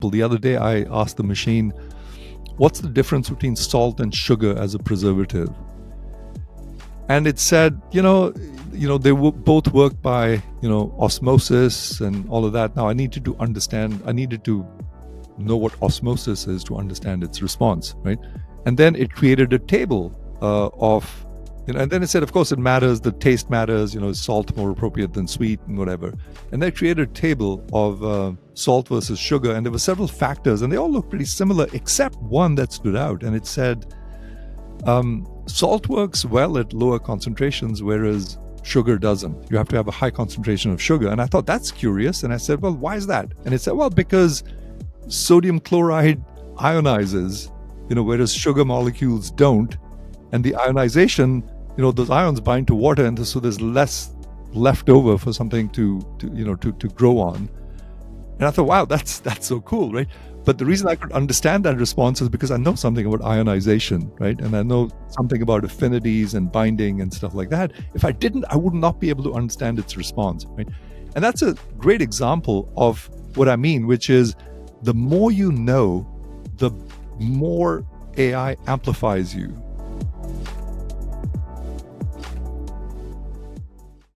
The other day, I asked the machine, what's the difference between salt and sugar as a preservative? And it said, they both work by, osmosis and all of that. Now I needed to know what osmosis is to understand its response, right? And then it created a table and then it said, of course, it matters, the taste matters, is salt more appropriate than sweet and whatever. And they created a table of salt versus sugar, and there were several factors, and they all looked pretty similar, except one that stood out, and it said, salt works well at lower concentrations, whereas sugar doesn't. You have to have a high concentration of sugar. And I thought, that's curious. And I said, well, why is that? And it said, well, because sodium chloride ionizes, whereas sugar molecules don't. And the ionization, those ions bind to water, and so there's less left over for something to grow on. And I thought, wow, that's so cool, right? But the reason I could understand that response is because I know something about ionization, right? And I know something about affinities and binding and stuff like that. If I didn't, I would not be able to understand its response, right? And that's a great example of what I mean, which is the more you know, the more AI amplifies you.